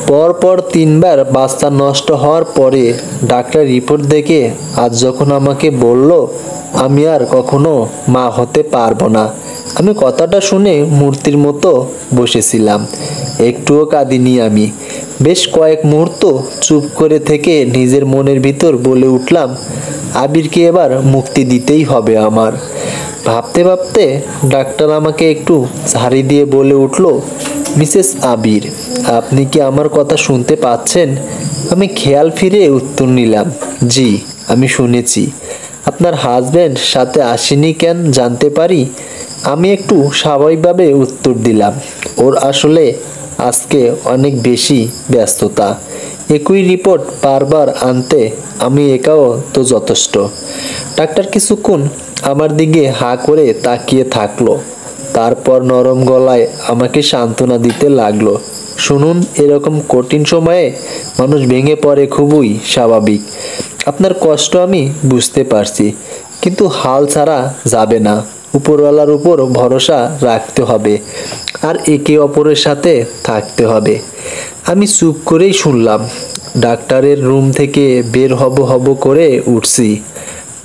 পরপর ৩ বার বাচ্চা নষ্ট হওয়ার পরে ডাক্তার রিপোর্ট দেখে আজ যখন আমাকে বলল আমি আর কখনো মা হতে পারবো না, আমি কথাটা শুনে মূর্তির মতো বসেছিলাম। একটুও কাঁদিনি আমি। বেশ কয়েক মুহূর্ত চুপ করে থেকে নিজের মনের ভিতর বলে উঠলাম, আবিরকে এবার মুক্তি দিতেই হবে আমার। ভাবতে ভাবতে ডাক্তার আমাকে একটু ঝাড়ি দিয়ে বলে উঠল, মিসেস আবির, আপনি কি আমার কথা শুনতে পাচ্ছেন? আমি খেয়াল ফিরে উত্তর নিলাম, জি আমি শুনেছি। আপনার হাজবেন্ড সাথে আসেনি কেন জানতে পারি? আমি একটু স্বাভাবিকভাবে উত্তর দিলাম, ওর আসলে আজকে অনেক বেশি ব্যস্ততা। একই রিপোর্ট বারবার আনতে আমি একাও তো যথেষ্ট। ডাক্তার কিছুক্ষণ আমার দিকে হাঁ করে তাকিয়ে থাকলো, তারপর নরম গলায় আমাকে সান্ত্বনা দিতে লাগলো, শুনুন, এরকম কঠিন সময়ে মানুষ ভেঙে পড়ে খুবই স্বাভাবিক। আপনার কষ্ট আমি বুঝতে পারছি, কিন্তু হাল ছাড়া যাবে না। উপরওয়ালার উপর ভরসা রাখতে হবে আর একে অপরের সাথে থাকতে হবে। আমি চুপ করেই শুনলাম। ডাক্তারের রুম থেকে বের হব হব করে উঠছি।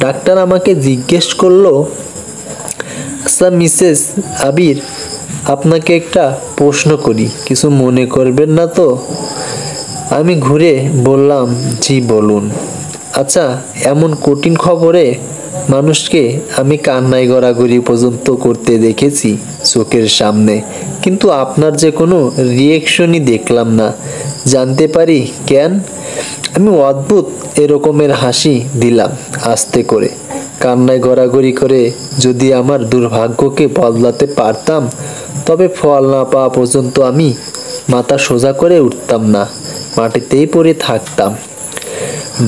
ডাক্তার আমাকে জিজ্ঞেস করলো, আচ্ছা মিসেস আবির, আপনাকে একটা প্রশ্ন করি, কিছু মনে করবেন না তো? আমি ঘুরে বললাম, জি বলুন। আচ্ছা, এমন কঠিন খবরে মানুষকে আমি কান্নায় গড়াগড়ি পর্যন্ত করতে দেখেছি চোখের সামনে, কিন্তু আপনার যে কোনো রিয়েকশনই দেখলাম না। জানতে পারি কেন? আমি অদ্ভুত এরকমের হাসি দিলাম আস্তে করে। কান্নায় গড়াগড়ি করে যদি আমার দুর্ভাগ্যকে বদলাতে পারতাম, তবে ফল না পাওয়া পর্যন্ত আমি মাথা সোজা করে উঠতাম না, মাটিতেই পড়ে থাকতাম।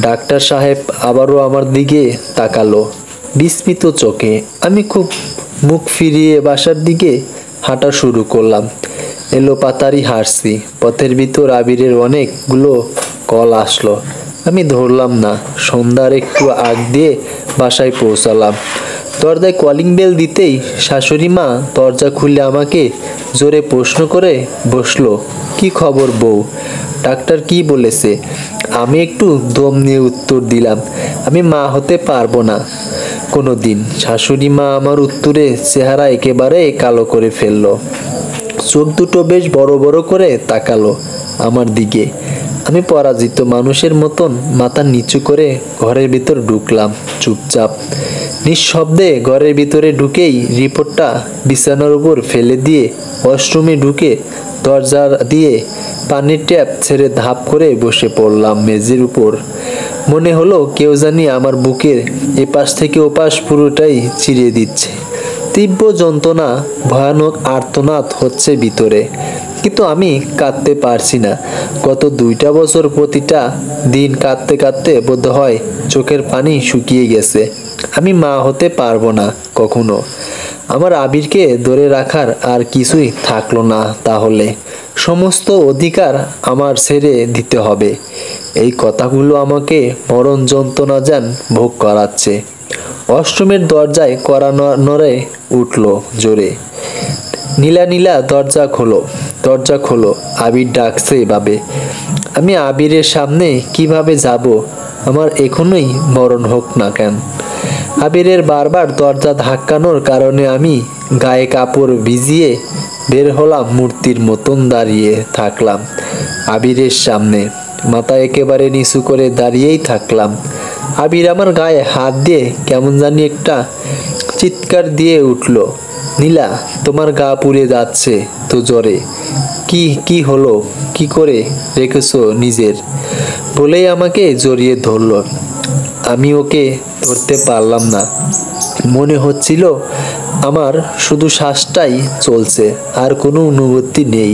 ডাক্তার সাহেব আবারও আমার দিকে তাকালো বিস্মিত চোখে। আমি খুব মুখ ফিরিয়ে বাসার দিকে হাঁটা শুরু করলাম। এলোপাতাড়ি হাঁটছি। পথের ভিতর আবিরের অনেকগুলো কল আসলো, আমি ধরলাম না। সন্ধ্যার একটু আগ দিয়ে বাসায় পৌঁছালাম। দরজায় কলিং বেল দিতেই শাশুড়ি মা দরজা খুলে আমাকে জোরে প্রশ্ন করে বসলো, কি খবর বউ? ডাক্তার কি বলেছে? আমি একটু দম নিয়ে উত্তর দিলাম, আমি মা হতে পারবো না কোনো দিন। শাশুড়ি মা আমার উত্তরে চেহারা একেবারে কালো করে ফেললো। চোখ দুটো বেশ বড় বড় করে তাকালো আমার দিকে। আমি পরাজিত মানুষের মতন মাথা নিচু করে ঘরের ভিতর ঢুকলাম চুপচাপ নিঃশব্দে। ঘরের ভিতরে ঢুকেই রিপোর্টটা বিছানার উপর ফেলে দিয়ে ওয়াশরুমে ঢুকে দরজা দিয়ে পানির ট্যাপ ছেড়ে ধাপ করে বসে পড়লাম মেঝের উপর। মনে হলো কেউ জানি আমার বুকের এপাশ থেকে ওপাশ পুরোটাই চিরিয়ে দিচ্ছে। তীব্র যন্ত্রণা, ভয়ানক আর্তনাদ হচ্ছে ভিতরে, কিন্তু আমি কাঁদতে পারছি না। গত 2টা বছর প্রতিটা দিন কাঁদতে কাঁদতে বোধহয় চোখের পানি শুকিয়ে গেছে। আমি মা হতে পারবো না কখনো। আমার আবিরকে ধরে রাখার আর কিছুই থাকলো না তাহলে। সমস্ত অধিকার আমার ছেড়ে দিতে হবে। এই কথাগুলো আমাকে মরণ যন্ত্রণা যেন ভোগ করাচ্ছে। ওয়াশরুমের দরজায় কড়া নড়ে উঠল জোরে। নীলা নীলা দরজা খোলো, দরজা খোলো, আবির ডাকছে এভাবে। আমি আবিরের সামনে কিভাবে যাব? আমার এখনই মরণ হোক না কেন। আবিরের বারবার দরজা ধাক্কানোর কারণে আমি গায়ে কাপড় ভিজিয়ে বের হলাম। মূর্তির মতন দাঁড়িয়ে থাকলাম আবিরের সামনে, মাথা একেবারে নিচু করে দাঁড়িয়েই থাকলাম। আবির আমার গায়ে হাত দিয়ে কেমন জানি একটা চিৎকার দিয়ে উঠল, নীলা, তোমার গা পুড়ে যাচ্ছে তো জ্বরে। কি কি হলো? কি করে রেখেছো নিজের? বলেই আমাকে জড়িয়ে ধরল। আমি ওকে ধরতে পারলাম না। মনে হচ্ছিল আমার শুধু শ্বাসটাই চলছে, আর কোনো অনুভূতি নেই।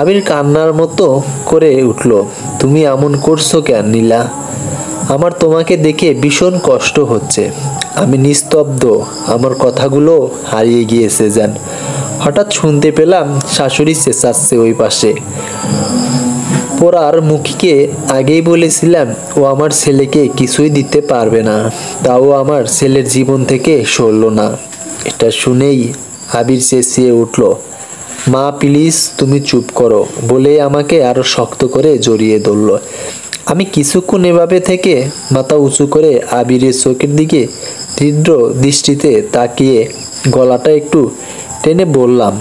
আবির কান্নার মতো করে উঠল, তুমি এমন করছো কেন নীলা? আমার তোমাকে দেখে ভীষণ কষ্ট হচ্ছে। আমি নিস্তব্ধ, আমার কথাগুলো হারিয়ে গিয়েছে যেন। হঠাৎ শুনতে পেলাম শাশুড়ি চেঁচাচ্ছে ওই পাশে। পোড়ার মুখীকে আগেই বলেছিলাম ও আমার ছেলেকে কিছুই দিতে পারবে না, তাও আমার ছেলের জীবন থেকে সরল না। এটা শুনেই আবির চেঁচিয়ে উঠল, মা প্লিজ তুমি চুপ করো বলে আমাকে আরো শক্ত করে জড়িয়ে ধরল। আমি কিছুক্ষণ এভাবে থেকে মাথা উঁচু করে আবিরের চোখের দিকে তীব্র দৃষ্টিতে তাকিয়ে গলাটা একটু টেনে বললাম,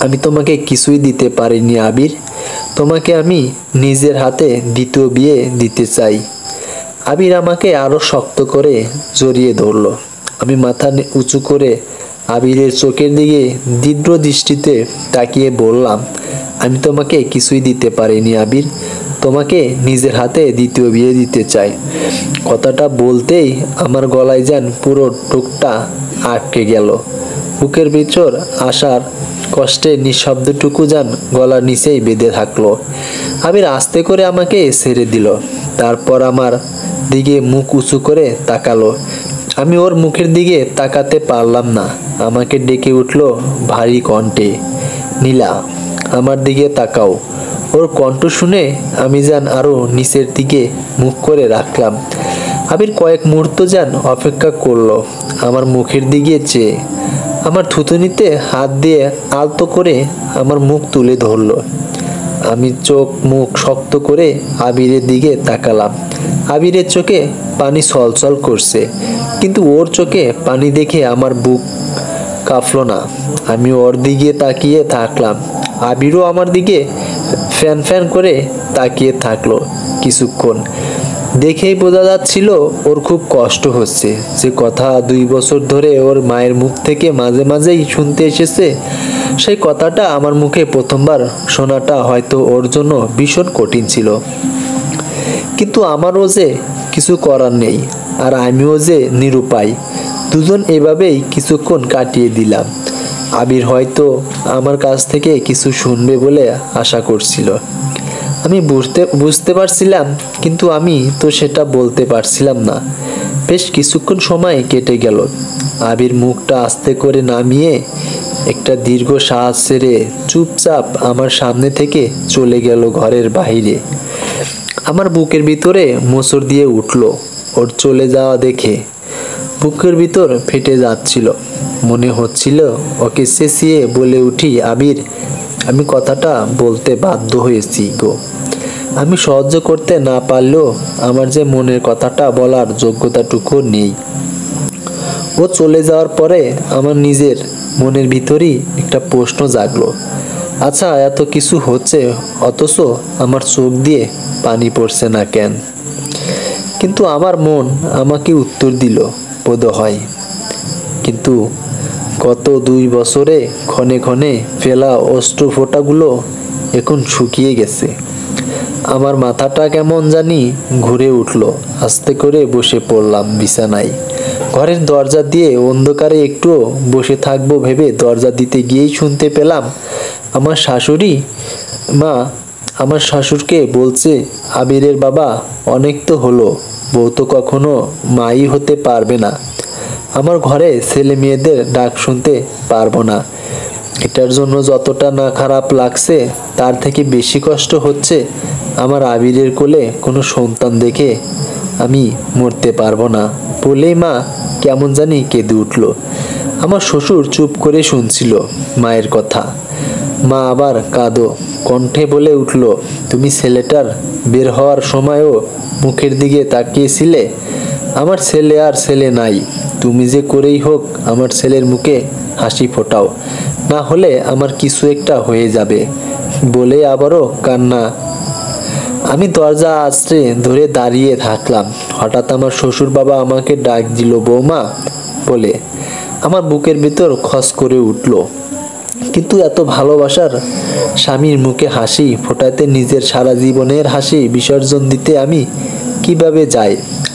আমি তোমাকে কিছুই দিতে পারিনি আবির। তোমাকে আমি নিজের হাতে দ্বিতীয় বিয়ে দিতে চাই। আবির আমাকে আরো শক্ত করে জড়িয়ে ধরল। আমি মাথা উঁচু করে আবিরের চোখের দিকে তীব্র দৃষ্টিতে তাকিয়ে বললাম, আমি তোমাকে কিছুই দিতে পারিনি আবির। তোমাকে নিজের হাতে দ্বিতীয় বিয়ে দিতে চাই। কথাটা বলতেই আমার গলায় যেন পুরো টুকটা আটকে গেল। বুকের ভিতর আসার কষ্টে নিঃশব্দটুকু যেন গলার নিচেই বেঁধে থাকলো। আবির আস্তে করে আমাকে ছেড়ে দিল। তারপর আমার দিকে মুখ উঁচু করে তাকালো। আমি ওর মুখের দিকে তাকাতে পারলাম না। আমাকে ডেকে উঠল ভারী কণ্ঠে, নীলা আমার দিকে তাকাও। ওর কণ্ঠ শুনে আমি যেন আরো নিচের দিকে মুখ করে রাখলাম। আবির কয়েক মুহূর্ত যেন অপেক্ষা করলো আমার মুখের দিকে চেয়ে। আমার থুতনিতে হাত দিয়ে আলতো করে আমার মুখ তুলে ধরলো। আমি চোখ মুখ শক্ত করে আবিরের দিকে তাকালাম। আবিরের চোখে পানি ছলছল করছে, কিন্তু ওর চোখে পানি দেখে আমার বুক কাঁপলো না। আমি ওর দিকে তাকিয়ে থাকলাম। আবিরও আমার দিকে ফ্যান ফ্যান করে তাকিয়ে থাকলো কিছুক্ষণ। দেখেই বোঝা যাচ্ছিল ওর খুব কষ্ট হচ্ছে। যে কথা 2 বছর ধরে ওর মায়ের মুখ থেকে মাঝে মাঝেই শুনতে এসেছে, সেই কথাটা আমার মুখে প্রথমবার শোনাটা হয়তো ওর জন্য ভীষণ কঠিন ছিল। কিন্তু আমারও যে কিছু করার নেই, আর আমিও যে নিরুপায়। দুজন এভাবেই কিছুক্ষণ কাটিয়ে দিলাম। আবির হয়তো আমার কাছ থেকে কিছু শুনবে বলে আশা করছিল। আমি বুঝতে পারছিলাম, কিন্তু আমি তো সেটা বলতে পারছিলাম না। বেশ কিছুক্ষণ সময় কেটে গেল। আবির মুখটা আস্তে করে নামিয়ে একটা দীর্ঘ শ্বাস ছেড়ে চুপচাপ আমার সামনে থেকে চলে গেল ঘরের বাইরে। আমার বুকের ভিতরে মোচড় দিয়ে উঠল ওর চলে যাওয়া দেখে। বুকের ভিতর ফেটে যাচ্ছিল। মনে হচ্ছিল ওকে চেঁচিয়ে বলে উঠি, আবির আমি কথাটা বলতে বাধ্য হয়েছি গো। আমি সহ্য করতে না পারলেও আমার যে মনের কথাটা বলার যোগ্যতাটুকু নেই। ও চলে যাওয়ার পরে আমার নিজের মনের ভিতরই একটা প্রশ্ন জাগলো, আচ্ছা এত কিছু হচ্ছে অথচ আমার চোখ দিয়ে পানি পড়ছে না কেন? কিন্তু আমার মন আমাকে উত্তর দিল, বোধহয়। কিন্তু গত 2 বছরে ক্ষণে ক্ষণে ফেলা অশ্রু ফোঁটাগুলো এখন শুকিয়ে গেছে। আমার মাথাটা কেমন জানি ঘুরে উঠল। আস্তে করে বসে পড়লাম বিছানায়। ঘরের দরজা দিয়ে অন্ধকারে একটু বসে থাকবো ভেবে দরজা দিতে গিয়েই শুনতে পেলাম আমার শাশুড়ি মা আমার শ্বশুরকে বলছে, আবিরের বাবা অনেক তো হলো, বউ তো কখনো মাই হতে পারবে না। আমার ঘরে ছেলে মেয়েদের ডাক শুনতে পারবো না। এটার জন্য যতটা না খারাপ লাগছে, তার থেকে বেশি কষ্ট হচ্ছে আমার আবিরের কোলে কোনো সন্তান দেখে আমি মরতে পারবো না বলেই মা কেমন জানি কেঁদে উঠল। আমার শ্বশুর চুপ করে শুনছিল মায়ের কথা। মা আবার কাঁদো কণ্ঠে বলে উঠল, তুমি ছেলেটার বের হওয়ার সময়ও মুখের দিকে তাকিয়েছিলে? আমার ছেলে আর ছেলে নাই, তুমি যে করেই হোক আমার ছেলের মুখে হাসি ফোটাও, না হলে আমার কিছু একটা হয়ে যাবে বলে আবারও কান্না। আমি দরজা আঁচড়ে ধরে দাঁড়িয়ে থাকলাম। হঠাৎ আমার শ্বশুর বাবা আমাকে ডাক দিল, বৌমা বলে। আমার বুকের ভিতর খস করে উঠল। কিন্তু এত ভালোবাসার স্বামীর মুখে হাসি ফোটাতে নিজের সারা জীবনের হাসি বিসর্জন দিতে আমি কিভাবে যাই?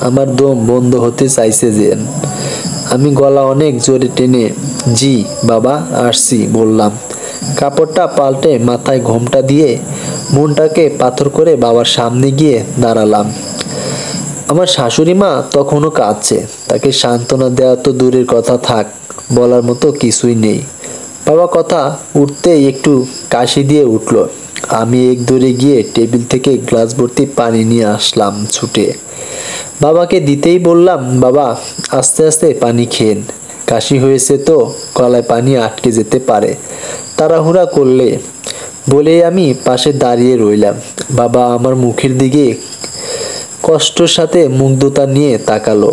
আমার দম বন্ধ হতে চাইছে যেন। আমি গলা অনেক জোরে টেনে জি বাবা আসছি বললাম। কাপড়টা পাল্টে মাথায় ঘোমটা দিয়ে মনটাকে পাথর করে বাবার সামনে গিয়ে দাঁড়ালাম। আমার শাশুড়ি মা তখনও কাঁদছে। তাকে সান্ত্বনা দেওয়া তো দূরের কথা থাক, বলার মতো কিছুই নেই। বাবা কথা উঠতেই একটু কাশি দিয়ে উঠল। আমি এক দৌড়ে গিয়ে টেবিল থেকে গ্লাস ভর্তি পানি নিয়ে আসলাম ছুটে। বাবাকে দিতেই বললাম, বাবা আস্তে আস্তে পানি খেন, কাশি হয়েছে তো গলায় পানি আটকে যেতে পারে। তাড়াহুড়া করলে বলে আমি পাশে দাঁড়িয়ে রইলাম। বাবা আমার মুখের দিকে কষ্টর সাথে মুগ্ধতা নিয়ে তাকালো।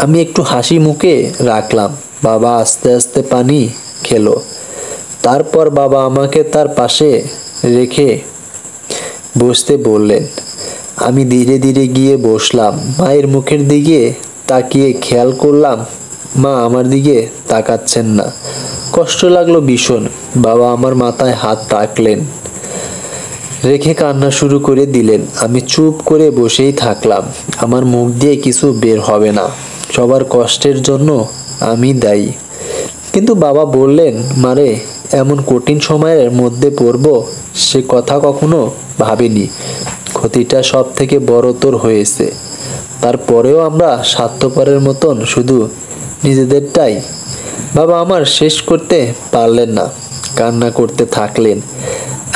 আমি একটু হাসি মুখে রাখলাম। বাবা আস্তে আস্তে পানি খেলো। তারপর বাবা আমাকে তার পাশে রেখে বসতে বললেন। আমি ধীরে ধীরে গিয়ে বসলাম। মায়ের মুখের দিকে তাকিয়ে খেয়াল করলাম মা আমার দিকে তাকাচ্ছেন না। কষ্ট লাগলো ভীষণ। বাবা আমার মাথায় হাত রাখলেন, রেখে কান্না শুরু করে দিলেন। আমি চুপ করে বসেই থাকলাম। আমার মুখ দিয়ে কিছু বের হবে না। সবার কষ্টের জন্য আমি দায়ী। কিন্তু বাবা বললেন, মারে এমন কঠিন সময়ের মধ্যে পড়ব সে কথা কখনো ভাবিনি। ক্ষতিটা সব থেকে বড় তোর হয়েছে। তারপরেও আমরা স্বার্থপরের মতন শুধু নিজেদেরটাই। বাবা আমার শেষ করতে পারলেন না, কান্না করতে থাকলেন।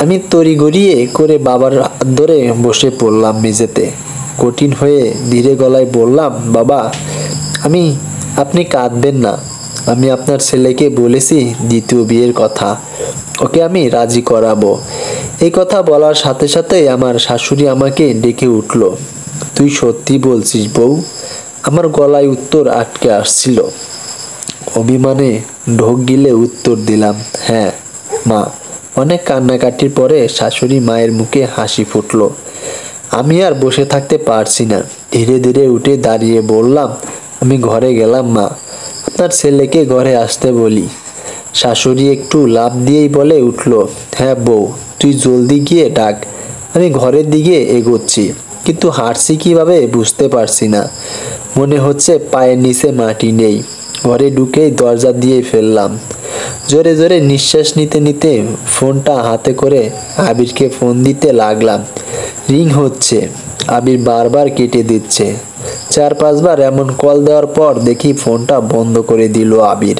আমি তড়িঘড়িয়ে করে বাবার হাত ধরে বসে পড়লাম মেঝেতে। কঠিন হয়ে ধীরে গলায় বললাম, বাবা আপনি কাঁদবেন না। আমি আপনার ছেলেকে বলেছি দ্বিতীয় বিয়ের কথা। ওকে আমি রাজি করাবো। এই কথা বলার সাথে সাথেই আমার শাশুড়ি আমাকে ডেকে উঠল। তুই সত্যি বলছিস বউ? আমার গলায় উত্তর আটকে আসছিল। অভিমানে ঢোক গিলে উত্তর দিলাম, হ্যাঁ মা। অনেক কান্নাকাটির পরে শাশুড়ি মায়ের মুখে হাসি ফুটল। আমি আর বসে থাকতে পারছি না। ধীরে ধীরে উঠে দাঁড়িয়ে বললাম, আমি ঘরে গেলাম মা। আপনার ছেলেকে ঘরে আসতে বলি। শাশুড়ি একটু লাফ দিয়েই বলে উঠল, হ্যাঁ বউ, তুই জলদি গিয়ে ডাক। আমি ঘরের দিকে এগোচ্ছি, কিন্তু হাঁটছি কিভাবে বুঝতে পারছি না। মনে হচ্ছে পায়ের নিচে মাটি নেই। ঘরে ঢুকেই দরজা দিয়ে ফেললাম। জোরে জোরে নিঃশ্বাস নিতে নিতে ফোনটা হাতে করে আবিরকে ফোন দিতে লাগলাম। রিং হচ্ছে। আবির বারবার কেটে দিচ্ছে। 4-5 বার এমন কল দেওয়ার পর দেখি ফোনটা বন্ধ করে দিল আবির।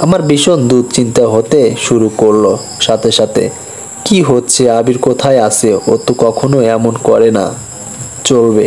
আমার ভীষণ দুশ্চিন্তা হতে শুরু করলো। সাথে সাথে কি হচ্ছে, আবির কোথায় আছে? ও তো কখনো এমন করে না। চলবে।